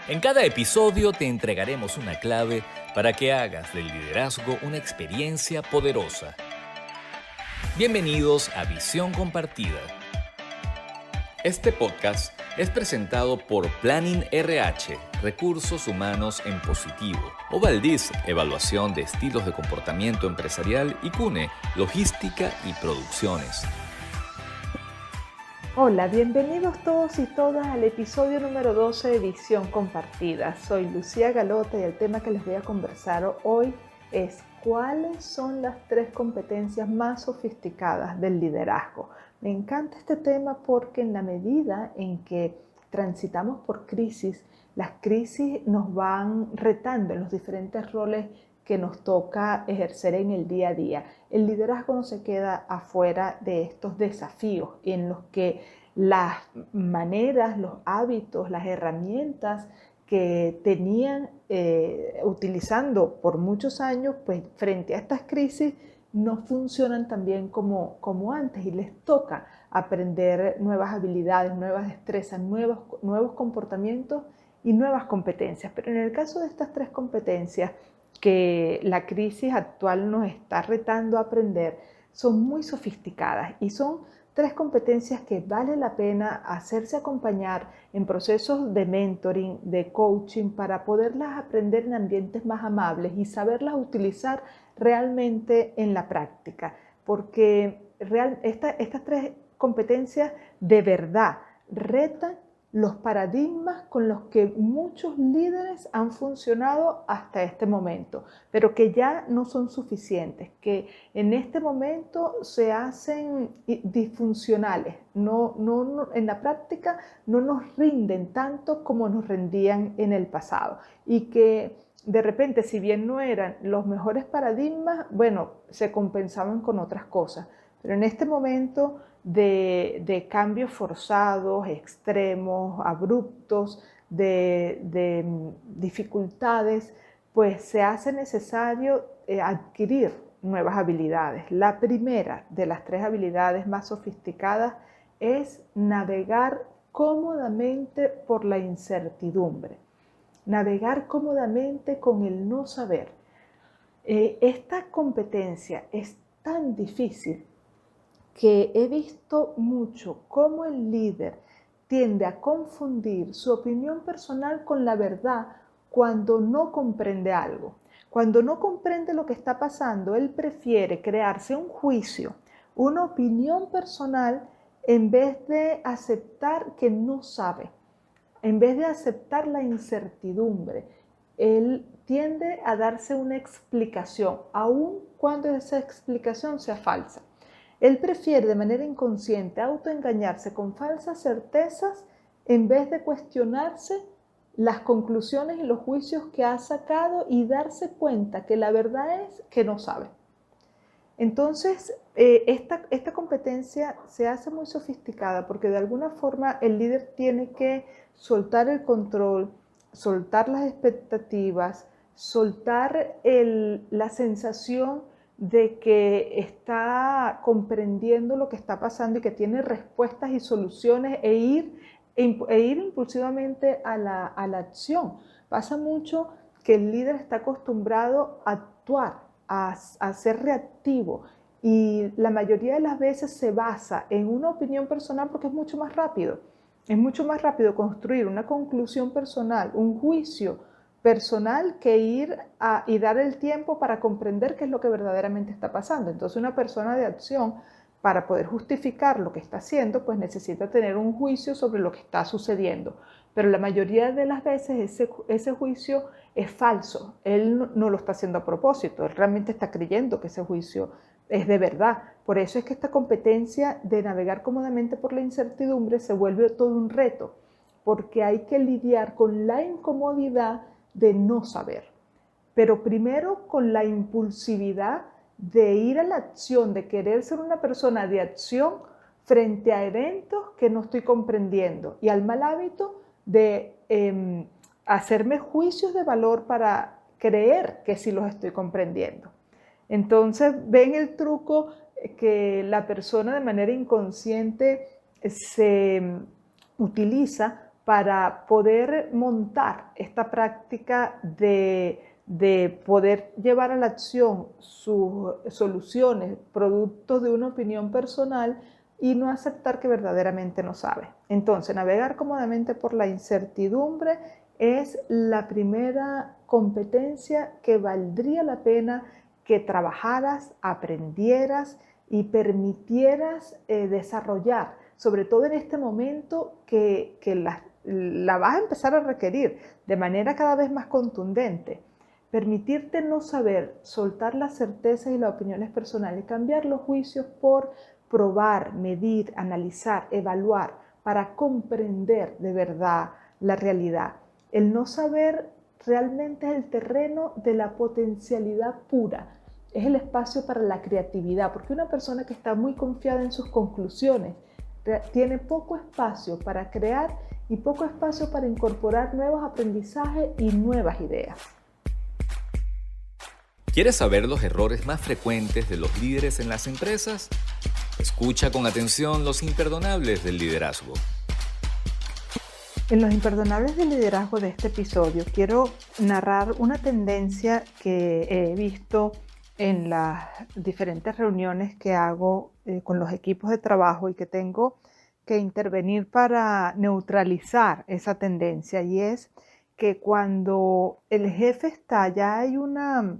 En cada episodio te entregaremos una clave para que hagas del liderazgo una experiencia poderosa. Bienvenidos a Visión Compartida. Este podcast es presentado por Planning RH, Recursos Humanos en Positivo, Ovaldis, Evaluación de Estilos de Comportamiento Empresarial y CUNE, Logística y Producciones. Hola, bienvenidos todos y todas al episodio número 12 de Visión Compartida. Soy Lucía Galota y el tema que les voy a conversar hoy es ¿cuáles son las 3 competencias más sofisticadas del liderazgo? Me encanta este tema porque en la medida en que transitamos por crisis, las crisis nos van retando en los diferentes roles que nos toca ejercer en el día a día. El liderazgo no se queda afuera de estos desafíos en los que las maneras, los hábitos, las herramientas que tenían utilizando por muchos años, pues frente a estas crisis no funcionan tan bien como antes y les toca aprender nuevas habilidades, nuevas destrezas, nuevos comportamientos y nuevas competencias. Pero en el caso de estas 3 competencias, que la crisis actual nos está retando a aprender, son muy sofisticadas y son 3 competencias que vale la pena hacerse acompañar en procesos de mentoring, de coaching, para poderlas aprender en ambientes más amables y saberlas utilizar realmente en la práctica, porque estas 3 competencias de verdad retan los paradigmas con los que muchos líderes han funcionado hasta este momento, pero que ya no son suficientes, que en este momento se hacen disfuncionales, en la práctica no nos rinden tanto como nos rendían en el pasado y que de repente, si bien no eran los mejores paradigmas, bueno, se compensaban con otras cosas, pero en este momento de cambios forzados, extremos, abruptos, de dificultades, pues se hace necesario adquirir nuevas habilidades. La primera de las 3 habilidades más sofisticadas es navegar cómodamente por la incertidumbre, navegar cómodamente con el no saber. Esta competencia es tan difícil que he visto mucho cómo el líder tiende a confundir su opinión personal con la verdad cuando no comprende algo. Cuando no comprende lo que está pasando, él prefiere crearse un juicio, una opinión personal, en vez de aceptar que no sabe, en vez de aceptar la incertidumbre. Él tiende a darse una explicación, aun cuando esa explicación sea falsa. Él prefiere de manera inconsciente autoengañarse con falsas certezas en vez de cuestionarse las conclusiones y los juicios que ha sacado y darse cuenta que la verdad es que no sabe. Entonces, esta competencia se hace muy sofisticada porque de alguna forma el líder tiene que soltar el control, soltar las expectativas, soltar la sensación de que está comprendiendo lo que está pasando y que tiene respuestas y soluciones e ir impulsivamente a la acción. Pasa mucho que el líder está acostumbrado a actuar, a ser reactivo, y la mayoría de las veces se basa en una opinión personal porque es mucho más rápido. Es mucho más rápido construir una conclusión personal, un juicio personal, que ir y dar el tiempo para comprender qué es lo que verdaderamente está pasando. Entonces, una persona de acción, para poder justificar lo que está haciendo, pues necesita tener un juicio sobre lo que está sucediendo. Pero la mayoría de las veces ese juicio es falso. Él no lo está haciendo a propósito, él realmente está creyendo que ese juicio es de verdad. Por eso es que esta competencia de navegar cómodamente por la incertidumbre se vuelve todo un reto, porque hay que lidiar con la incomodidad de no saber, pero primero con la impulsividad de ir a la acción, de querer ser una persona de acción frente a eventos que no estoy comprendiendo, y al mal hábito de hacerme juicios de valor para creer que sí los estoy comprendiendo. Entonces, ven el truco que la persona de manera inconsciente se utiliza para poder montar esta práctica de poder llevar a la acción sus soluciones, producto de una opinión personal y no aceptar que verdaderamente no sabe. Entonces, navegar cómodamente por la incertidumbre es la primera competencia que valdría la pena que trabajaras, aprendieras y permitieras desarrollar, sobre todo en este momento que la vas a empezar a requerir de manera cada vez más contundente. Permitirte no saber, soltar las certezas y las opiniones personales, cambiar los juicios por probar, medir, analizar, evaluar, para comprender de verdad la realidad. El no saber realmente es el terreno de la potencialidad pura, es el espacio para la creatividad, porque una persona que está muy confiada en sus conclusiones tiene poco espacio para crear y poco espacio para incorporar nuevos aprendizajes y nuevas ideas. ¿Quieres saber los errores más frecuentes de los líderes en las empresas? Escucha con atención los imperdonables del liderazgo. En los imperdonables del liderazgo de este episodio quiero narrar una tendencia que he visto en las diferentes reuniones que hago con los equipos de trabajo y que tengo que intervenir para neutralizar esa tendencia, y es que cuando el jefe está, ya hay una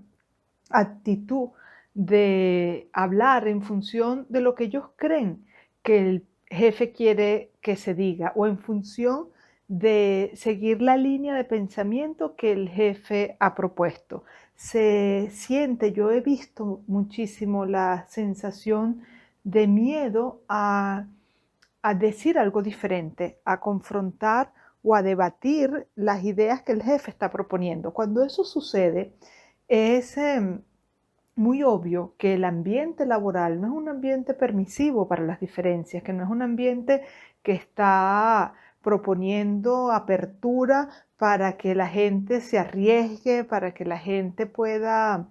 actitud de hablar en función de lo que ellos creen que el jefe quiere que se diga o en función de seguir la línea de pensamiento que el jefe ha propuesto. Se siente, yo he visto muchísimo la sensación de miedo a decir algo diferente, a confrontar o a debatir las ideas que el jefe está proponiendo. Cuando eso sucede, es muy obvio que el ambiente laboral no es un ambiente permisivo para las diferencias, que no es un ambiente que está proponiendo apertura para que la gente se arriesgue, para que la gente pueda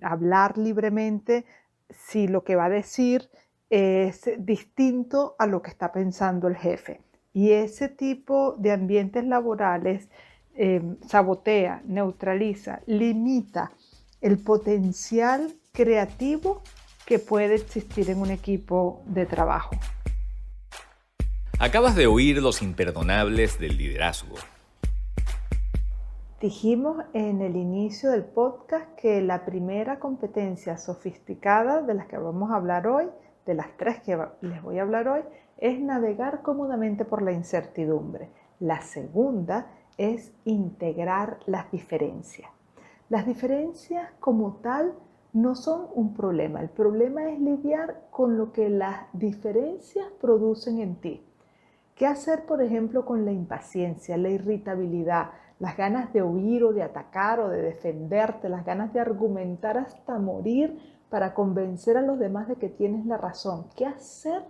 hablar libremente si lo que va a decir es distinto a lo que está pensando el jefe. Y ese tipo de ambientes laborales sabotea, neutraliza, limita el potencial creativo que puede existir en un equipo de trabajo. Acabas de oír los imperdonables del liderazgo. Dijimos en el inicio del podcast que la primera competencia sofisticada de las que vamos a hablar hoy, de las tres que les voy a hablar hoy, es navegar cómodamente por la incertidumbre. La segunda es integrar las diferencias. Las diferencias como tal no son un problema. El problema es lidiar con lo que las diferencias producen en ti. ¿Qué hacer, por ejemplo, con la impaciencia, la irritabilidad, las ganas de huir o de atacar o de defenderte, las ganas de argumentar hasta morir para convencer a los demás de que tienes la razón? ¿Qué hacer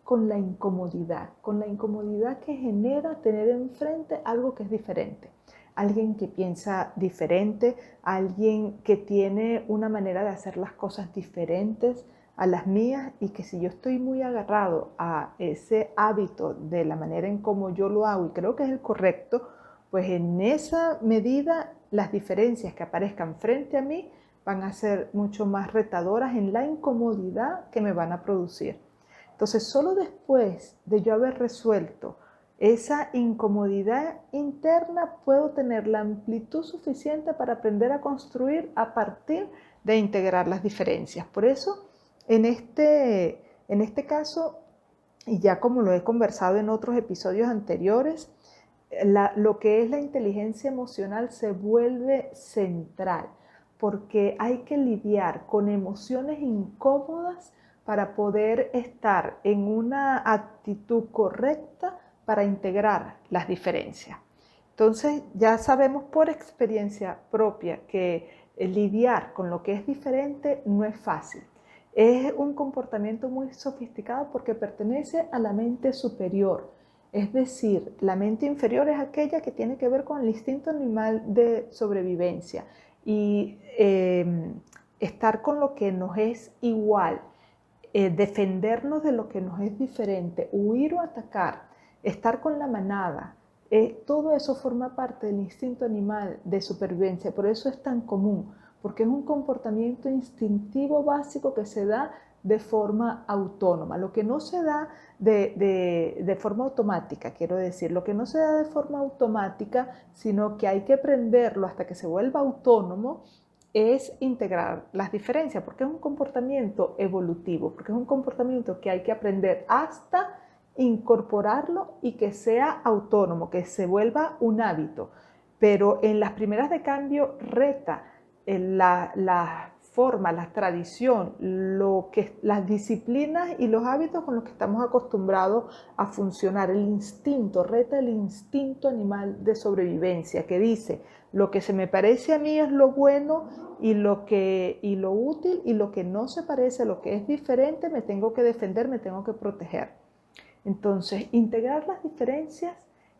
con la incomodidad? Con la incomodidad que genera tener enfrente algo que es diferente. Alguien que piensa diferente, alguien que tiene una manera de hacer las cosas diferentes a las mías, y que si yo estoy muy agarrado a ese hábito de la manera en cómo yo lo hago y creo que es el correcto, pues en esa medida las diferencias que aparezcan frente a mí van a ser mucho más retadoras en la incomodidad que me van a producir. Entonces, solo después de yo haber resuelto esa incomodidad interna, puedo tener la amplitud suficiente para aprender a construir a partir de integrar las diferencias. Por eso, en este caso, y ya como lo he conversado en otros episodios anteriores, lo que es la inteligencia emocional se vuelve central, porque hay que lidiar con emociones incómodas para poder estar en una actitud correcta para integrar las diferencias. Entonces, ya sabemos por experiencia propia que lidiar con lo que es diferente no es fácil. Es un comportamiento muy sofisticado porque pertenece a la mente superior. Es decir, la mente inferior es aquella que tiene que ver con el instinto animal de sobrevivencia y estar con lo que nos es igual, defendernos de lo que nos es diferente, huir o atacar. estar con la manada. Todo eso forma parte del instinto animal de supervivencia, por eso es tan común, porque es un comportamiento instintivo básico que se da de forma autónoma. Lo que no se da de forma automática, quiero decir, lo que no se da de forma automática, sino que hay que aprenderlo hasta que se vuelva autónomo, es integrar las diferencias, porque es un comportamiento evolutivo, porque es un comportamiento que hay que aprender hasta incorporarlo y que sea autónomo, que se vuelva un hábito. Pero en las primeras de cambio reta la forma, la tradición, las disciplinas y los hábitos con los que estamos acostumbrados a funcionar. El instinto, reta el instinto animal de sobrevivencia que dice, lo que se me parece a mí es lo bueno y lo útil, y lo que no se parece, lo que es diferente, me tengo que defender, me tengo que proteger. Entonces, integrar las diferencias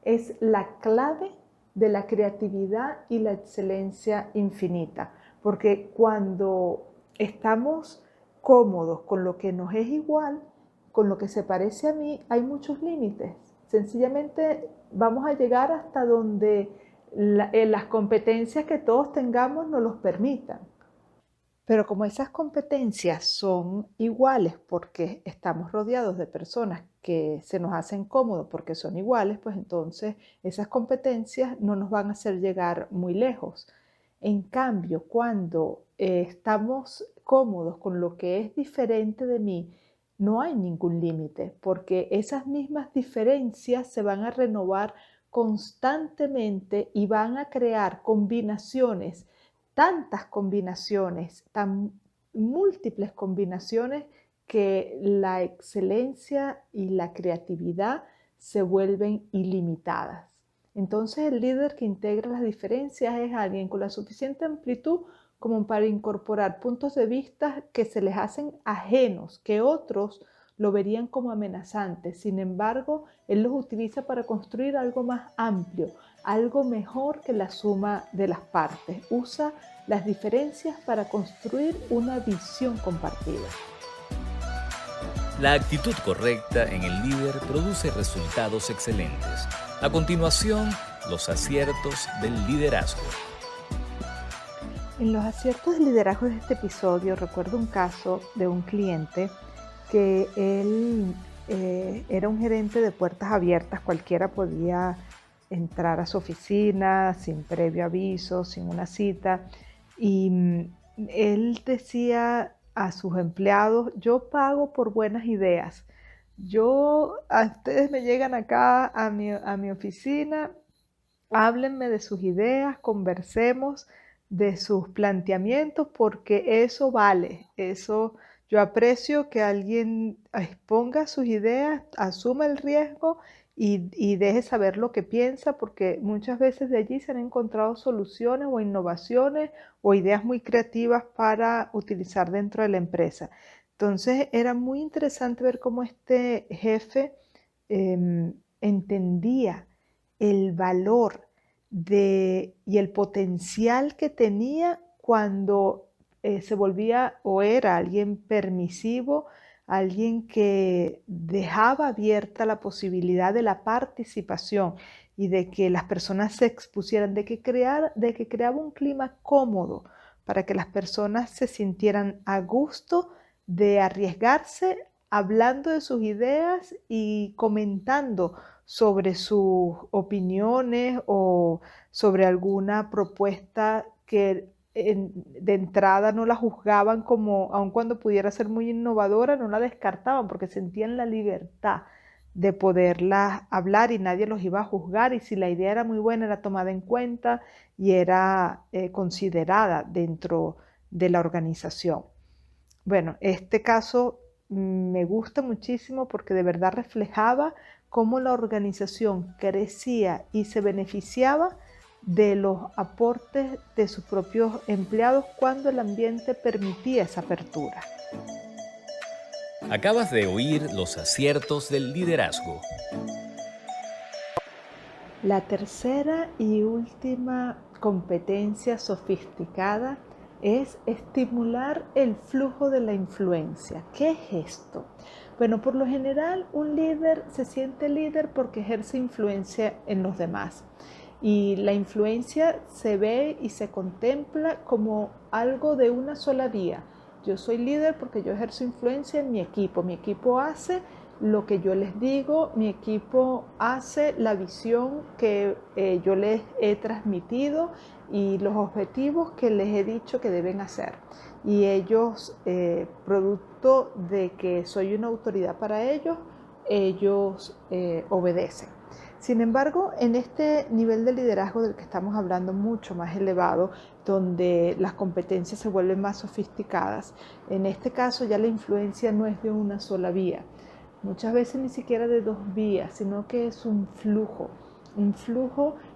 es la clave de la creatividad y la excelencia infinita, porque cuando estamos cómodos con lo que nos es igual, con lo que se parece a mí, hay muchos límites. Sencillamente vamos a llegar hasta donde las competencias que todos tengamos nos los permitan. Pero como esas competencias son iguales porque estamos rodeados de personas que se nos hacen cómodos porque son iguales, pues entonces esas competencias no nos van a hacer llegar muy lejos. En cambio, cuando estamos cómodos con lo que es diferente de mí, no hay ningún límite, porque esas mismas diferencias se van a renovar constantemente y van a crear combinaciones, tantas combinaciones, tan múltiples combinaciones, que la excelencia y la creatividad se vuelven ilimitadas. Entonces el líder que integra las diferencias es alguien con la suficiente amplitud como para incorporar puntos de vista que se les hacen ajenos, que otros lo verían como amenazantes. Sin embargo, él los utiliza para construir algo más amplio, algo mejor que la suma de las partes. Usa las diferencias para construir una visión compartida. La actitud correcta en el líder produce resultados excelentes. A continuación, los aciertos del liderazgo. En los aciertos del liderazgo de este episodio recuerdo un caso de un cliente que él era un gerente de puertas abiertas. Cualquiera podía entrar a su oficina sin previo aviso, sin una cita, y él decía a sus empleados: yo pago por buenas ideas. Ustedes me llegan acá a mi oficina, háblenme de sus ideas, conversemos de sus planteamientos, porque eso vale. Yo aprecio que alguien exponga sus ideas, asuma el riesgo y deje saber lo que piensa, porque muchas veces de allí se han encontrado soluciones o innovaciones o ideas muy creativas para utilizar dentro de la empresa. Entonces era muy interesante ver cómo este jefe entendía el valor y el potencial que tenía cuando se volvía o era alguien permisivo, alguien que dejaba abierta la posibilidad de la participación y de que las personas se expusieran, de que creaba un clima cómodo para que las personas se sintieran a gusto de arriesgarse hablando de sus ideas y comentando sobre sus opiniones o sobre alguna propuesta que de entrada no la juzgaban como, aun cuando pudiera ser muy innovadora, no la descartaban porque sentían la libertad de poderla hablar y nadie los iba a juzgar, y si la idea era muy buena era tomada en cuenta y era considerada dentro de la organización. Bueno, este caso me gusta muchísimo porque de verdad reflejaba cómo la organización crecía y se beneficiaba de los aportes de sus propios empleados cuando el ambiente permitía esa apertura. Acabas de oír los aciertos del liderazgo. La tercera y última competencia sofisticada es estimular el flujo de la influencia. ¿Qué es esto? Bueno, por lo general un líder se siente líder porque ejerce influencia en los demás. Y la influencia se ve y se contempla como algo de una sola vía. Yo soy líder porque yo ejerzo influencia en mi equipo. Mi equipo hace lo que yo les digo, mi equipo hace la visión que yo les he transmitido y los objetivos que les he dicho que deben hacer. Y ellos, producto de que soy una autoridad para ellos, ellos obedecen. Sin embargo, en este nivel de liderazgo del que estamos hablando, mucho más elevado, donde las competencias se vuelven más sofisticadas, en este caso ya la influencia no es de una sola vía, muchas veces ni siquiera de dos vías, sino que es un flujo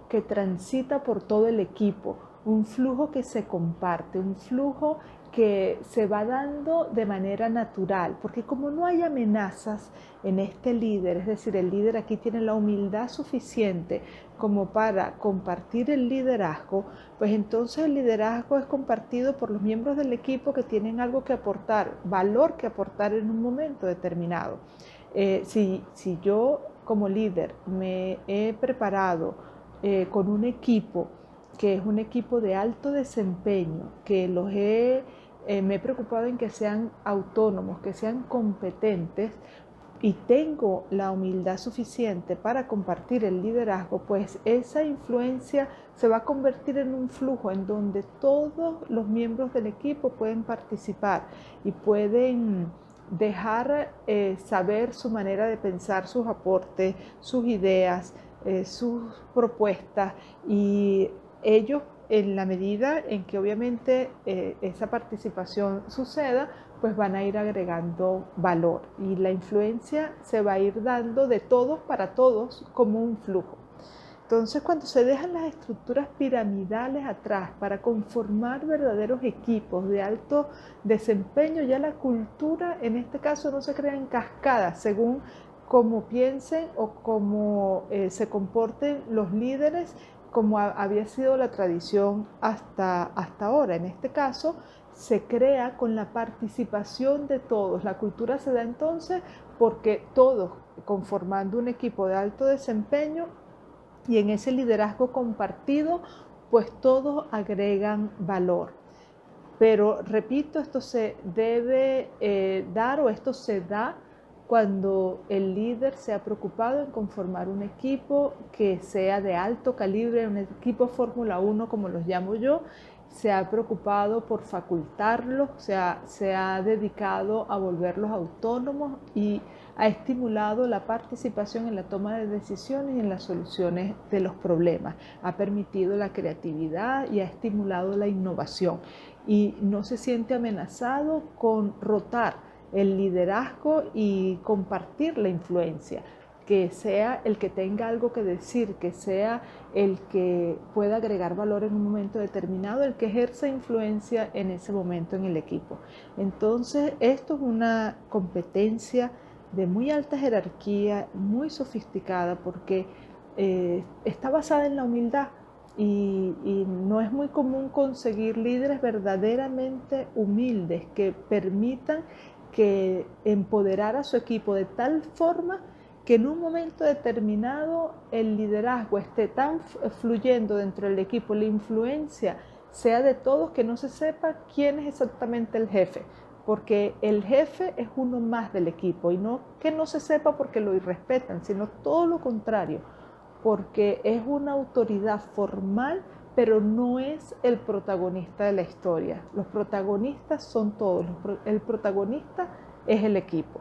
que transita por todo el equipo, un flujo que se comparte, un flujo que se va dando de manera natural, porque como no hay amenazas en este líder, es decir, el líder aquí tiene la humildad suficiente como para compartir el liderazgo, pues entonces el liderazgo es compartido por los miembros del equipo que tienen algo que aportar, valor que aportar en un momento determinado. Si yo como líder me he preparado con un equipo que es un equipo de alto desempeño, que me he preocupado en que sean autónomos, que sean competentes y tengo la humildad suficiente para compartir el liderazgo, pues esa influencia se va a convertir en un flujo en donde todos los miembros del equipo pueden participar y pueden dejar saber su manera de pensar, sus aportes, sus ideas, sus propuestas, y ellos, en la medida en que obviamente esa participación suceda, pues van a ir agregando valor y la influencia se va a ir dando de todos para todos como un flujo. Entonces, cuando se dejan las estructuras piramidales atrás para conformar verdaderos equipos de alto desempeño, ya la cultura en este caso no se crea en cascada según cómo piensen o cómo se comporten los líderes, como había sido la tradición hasta ahora. En este caso se crea con la participación de todos. La cultura se da entonces porque todos, conformando un equipo de alto desempeño y en ese liderazgo compartido, pues todos agregan valor. Pero repito, esto se debe dar, o esto se da cuando el líder se ha preocupado en conformar un equipo que sea de alto calibre, un equipo Fórmula 1 como los llamo yo, se ha preocupado por facultarlos, se ha dedicado a volverlos autónomos y ha estimulado la participación en la toma de decisiones y en las soluciones de los problemas, ha permitido la creatividad y ha estimulado la innovación y no se siente amenazado con rotar el liderazgo y compartir la influencia, que sea el que tenga algo que decir, que sea el que pueda agregar valor en un momento determinado, el que ejerza influencia en ese momento en el equipo. Entonces, esto es una competencia de muy alta jerarquía, muy sofisticada, porque está basada en la humildad y no es muy común conseguir líderes verdaderamente humildes que permitan que empoderar a su equipo de tal forma que en un momento determinado el liderazgo esté tan fluyendo dentro del equipo, la influencia sea de todos, que no se sepa quién es exactamente el jefe, porque el jefe es uno más del equipo, y no que no se sepa porque lo irrespetan, sino todo lo contrario, porque es una autoridad formal, pero no es el protagonista de la historia. Los protagonistas son todos, el protagonista es el equipo.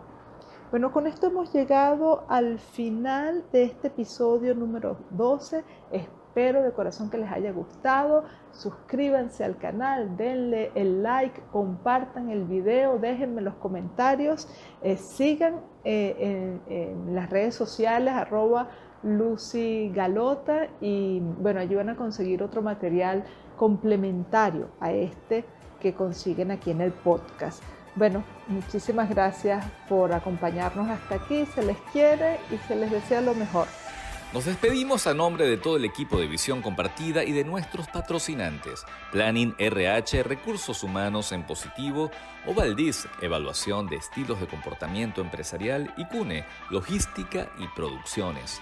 Bueno, con esto hemos llegado al final de este episodio número 12. Espero de corazón que les haya gustado. Suscríbanse al canal, denle el like, compartan el video, déjenme los comentarios, sigan en las redes sociales @LucyGalota, y bueno, allí van a conseguir otro material complementario a este que consiguen aquí en el podcast. Bueno, muchísimas gracias por acompañarnos hasta aquí, se les quiere y se les desea lo mejor. Nos despedimos a nombre de todo el equipo de Visión Compartida y de nuestros patrocinantes: Planning RH, Recursos Humanos en Positivo; Ovaldis, Evaluación de Estilos de Comportamiento Empresarial; y CUNE, Logística y Producciones.